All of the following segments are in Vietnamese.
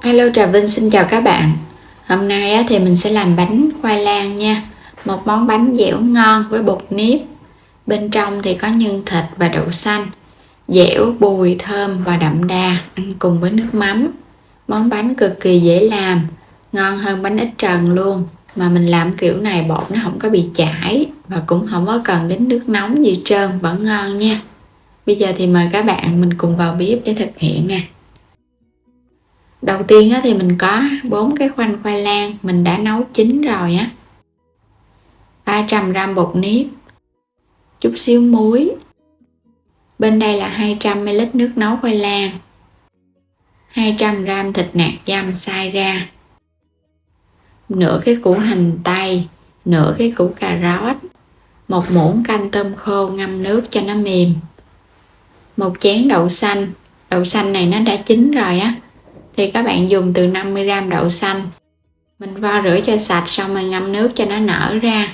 Alo, Trà Vinh xin chào các bạn. Hôm nay thì mình sẽ làm bánh khoai lang nha. Một món bánh dẻo ngon với bột nếp. Bên trong thì có nhân thịt và đậu xanh. Dẻo, bùi, thơm và đậm đà, ăn cùng với nước mắm. Món bánh cực kỳ dễ làm, ngon hơn bánh ít trần luôn. Mà mình làm kiểu này bột nó không có bị chảy và cũng không có cần đến nước nóng gì trơn, vẫn ngon nha. Bây giờ thì mời các bạn mình cùng vào bếp để thực hiện nè. Đầu tiên thì mình có 4 cái khoanh khoai lang mình đã nấu chín rồi á, 300g bột nếp, chút xíu muối, bên đây là 200ml nước nấu khoai lang, 200g thịt nạc dăm xay ra, nửa cái củ hành tây, nửa cái củ cà rốt, một muỗng canh tôm khô ngâm nước cho nó mềm, một chén đậu xanh này nó đã chín rồi á, thì các bạn dùng từ 50g đậu xanh, mình vo rửa cho sạch xong rồi ngâm nước cho nó nở ra,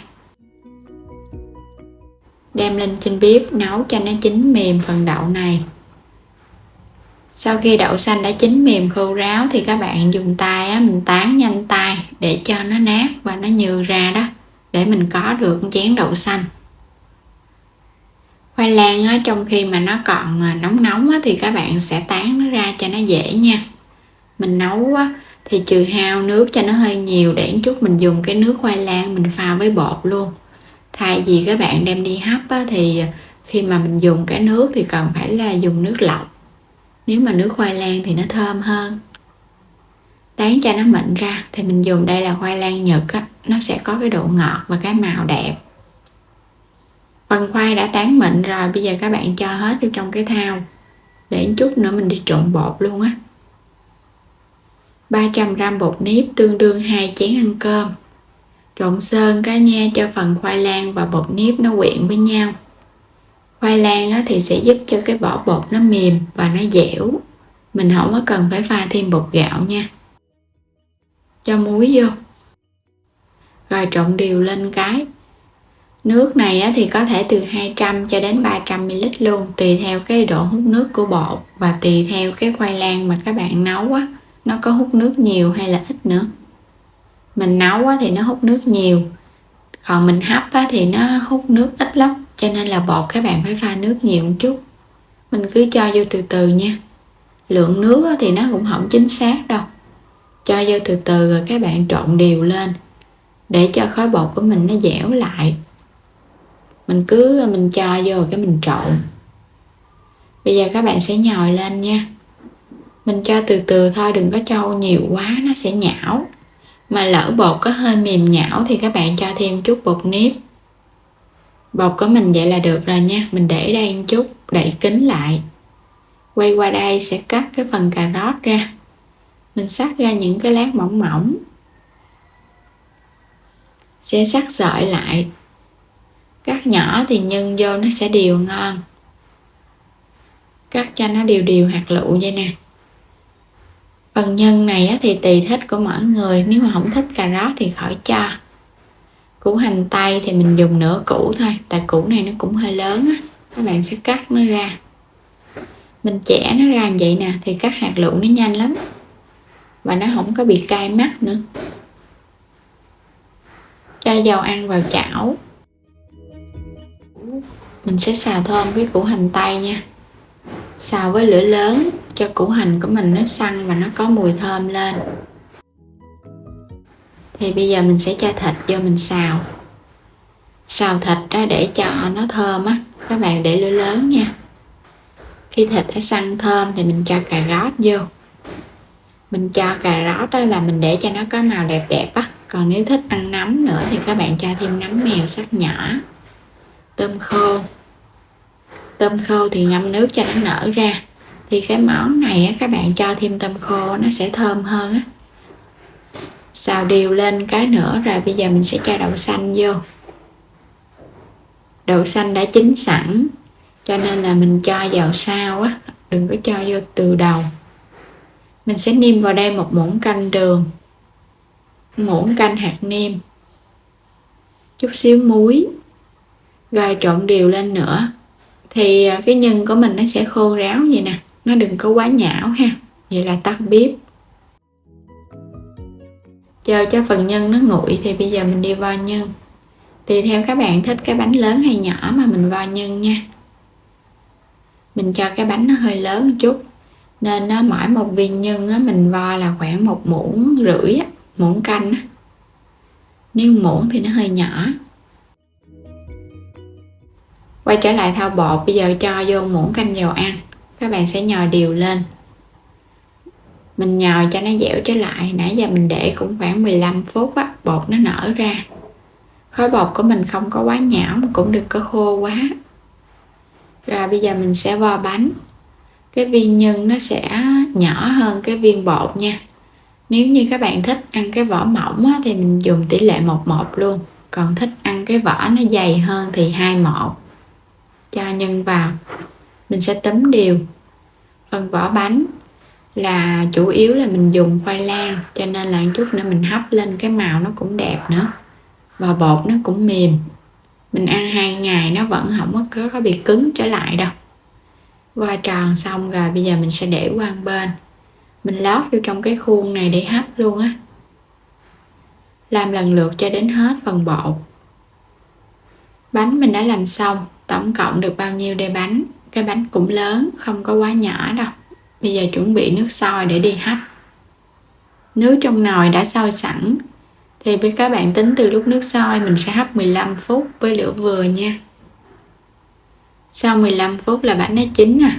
đem lên trên bếp nấu cho nó chín mềm phần đậu này. Sau khi đậu xanh đã chín mềm khô ráo thì các bạn dùng tay mình tán nhanh tay để cho nó nát và nó nhừ ra đó, để mình có được chén đậu xanh. Khoai lang trong khi mà nó còn nóng thì các bạn sẽ tán nó ra cho nó dễ nha. Mình nấu thì trừ hao nước cho nó hơi nhiều, để chút mình dùng cái nước khoai lang mình pha với bột luôn. Thay vì các bạn đem đi hấp thì khi mà mình dùng cái nước thì cần phải là dùng nước lọc. Nếu mà nước khoai lang thì nó thơm hơn. Tán cho nó mịn ra thì mình dùng đây là khoai lang Nhật nó sẽ có cái độ ngọt và cái màu đẹp. Phần khoai đã tán mịn rồi, bây giờ các bạn cho hết vô trong cái thau, để chút nữa mình đi trộn bột luôn á. 300g bột nếp tương đương 2 chén ăn cơm. Trộn sơn cái nha, cho phần khoai lang và bột nếp nó quyện với nhau. Khoai lang thì sẽ giúp cho cái vỏ bột nó mềm và nó dẻo. Mình không có cần phải pha thêm bột gạo nha. Cho muối vô. Rồi trộn đều lên cái. Nước này thì có thể từ 200 cho đến 300ml luôn, tùy theo cái độ hút nước của bột và tùy theo cái khoai lang mà các bạn nấu nó có hút nước nhiều hay là ít nữa. Mình nấu thì nó hút nước nhiều, còn mình hấp thì nó hút nước ít lắm, cho nên là bột các bạn phải pha nước nhiều một chút. Mình cứ cho vô từ từ nha. Lượng nước thì nó cũng không chính xác đâu, cho vô từ từ rồi các bạn trộn đều lên để cho khối bột của mình nó dẻo lại. Mình cho vô cái mình trộn. Bây giờ các bạn sẽ nhồi lên nha. Mình cho từ từ thôi, đừng có cho nhiều quá nó sẽ nhão. Mà lỡ bột có hơi mềm nhão thì các bạn cho thêm chút bột nếp. Bột của mình vậy là được rồi nha. Mình để đây một chút, đậy kín lại. Quay qua đây sẽ cắt cái phần cà rốt ra. Mình xắt ra những cái lát mỏng mỏng. Sẽ xắt sợi lại. Cắt nhỏ thì nhân vô nó sẽ đều ngon. Cắt cho nó đều hạt lựu vậy nè. Phần nhân này thì tùy thích của mỗi người, nếu mà không thích cà rốt thì khỏi cho. Củ hành tây thì mình dùng nửa củ thôi, tại củ này nó cũng hơi lớn các bạn sẽ cắt nó ra. Mình chẻ nó ra như vậy nè thì cắt hạt lựu nó nhanh lắm và nó không có bị cay mắt nữa. Cho dầu ăn vào chảo. Mình sẽ xào thơm cái củ hành tây nha. Xào với lửa lớn cho củ hành của mình nó săn và nó có mùi thơm lên. Thì bây giờ mình sẽ cho thịt vô mình xào. Xào thịt để cho nó thơm các bạn để lửa lớn nha. Khi thịt đã săn thơm thì mình cho cà rốt vô. Mình cho cà rốt là mình để cho nó có màu đẹp đẹp Còn nếu thích ăn nấm nữa thì các bạn cho thêm nấm mèo sắc nhỏ. Tôm khô thì ngâm nước cho nó nở ra. Thì cái món này các bạn cho thêm tôm khô nó sẽ thơm hơn Xào đều lên cái nữa rồi bây giờ mình sẽ cho đậu xanh vô. Đậu xanh đã chín sẵn cho nên là mình cho vào sau đừng có cho vô từ đầu. Mình sẽ nêm vào đây một muỗng canh đường, muỗng canh hạt nêm, chút xíu muối, rồi trộn đều lên nữa. Thì cái nhân của mình nó sẽ khô ráo vậy nè, nó đừng có quá nhão ha. Vậy là tắt bếp. Chờ cho phần nhân nó nguội thì bây giờ mình đi vo nhân. Tùy theo các bạn thích cái bánh lớn hay nhỏ mà mình vo nhân nha. Mình cho cái bánh nó hơi lớn một chút, nên nó mỗi một viên nhân á, mình vo là khoảng 1,5 muỗng á, muỗng canh á. Nếu muỗng thì nó hơi nhỏ. Quay trở lại thau bột, bây giờ cho vô muỗng canh dầu ăn. Các bạn sẽ nhồi đều lên. Mình nhồi cho nó dẻo trở lại. Nãy giờ mình để cũng khoảng 15 phút á, bột nó nở ra. Khối bột của mình không có quá nhão mà cũng đừng có khô quá. Rồi bây giờ mình sẽ vo bánh. Cái viên nhân nó sẽ nhỏ hơn cái viên bột nha. Nếu như các bạn thích ăn cái vỏ mỏng á, thì mình dùng tỷ lệ 1:1 luôn. Còn thích ăn cái vỏ nó dày hơn thì 2:1. Cho nhân vào. Mình sẽ túm đều. Phần vỏ bánh là chủ yếu là mình dùng khoai lang, cho nên là chút nữa mình hấp lên cái màu nó cũng đẹp nữa. Và bột nó cũng mềm. Mình ăn 2 ngày nó vẫn không có bị cứng trở lại đâu. Qua tròn xong rồi bây giờ mình sẽ để qua một bên. Mình lót vô trong cái khuôn này để hấp luôn á. Làm lần lượt cho đến hết phần bột. Bánh mình đã làm xong. Tổng cộng được bao nhiêu đây bánh? Cái bánh cũng lớn, không có quá nhỏ đâu. Bây giờ chuẩn bị nước sôi để đi hấp. Nước trong nồi đã sôi sẵn. Thì với các bạn tính từ lúc nước sôi mình sẽ hấp 15 phút với lửa vừa nha. Sau 15 phút là bánh nó chín nè.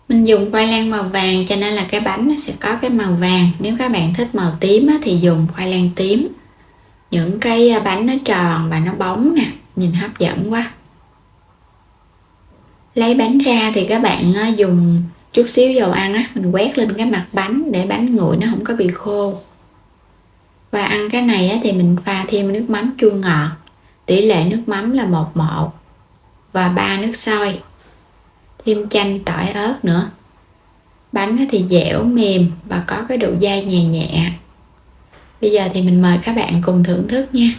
Mình dùng khoai lang màu vàng cho nên là cái bánh nó sẽ có cái màu vàng. Nếu các bạn thích màu tím thì dùng khoai lang tím. Những cái bánh nó tròn và nó bóng nè, nhìn hấp dẫn quá. Lấy bánh ra thì các bạn dùng chút xíu dầu ăn á, mình quét lên cái mặt bánh để bánh nguội nó không có bị khô. Và ăn cái này thì mình pha thêm nước mắm chua ngọt. Tỷ lệ nước mắm là 1:1 và 3 nước sôi. Thêm chanh, tỏi, ớt nữa. Bánh thì dẻo, mềm và có cái độ dai nhẹ nhẹ. Bây giờ thì mình mời các bạn cùng thưởng thức nha.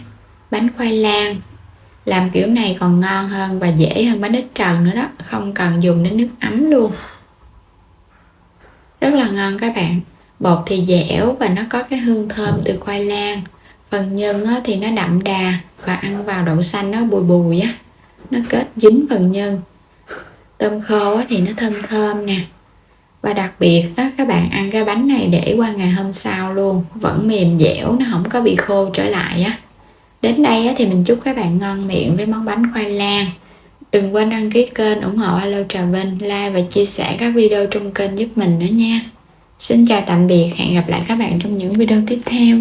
Bánh khoai lang làm kiểu này còn ngon hơn và dễ hơn bánh ít trần nữa đó, không cần dùng đến nước ấm luôn. Rất là ngon các bạn. Bột thì dẻo và nó có cái hương thơm từ khoai lang. Phần nhân thì nó đậm đà và ăn vào đậu xanh nó bùi bùi á, nó kết dính phần nhân. Tôm khô thì nó thơm thơm nè. Và đặc biệt các bạn ăn cái bánh này để qua ngày hôm sau luôn, vẫn mềm dẻo, nó không có bị khô trở lại á. Đến đây thì mình chúc các bạn ngon miệng với món bánh khoai lang. Đừng quên đăng ký kênh, ủng hộ Alo Trà Vinh, like và chia sẻ các video trong kênh giúp mình nữa nha. Xin chào tạm biệt, hẹn gặp lại các bạn trong những video tiếp theo.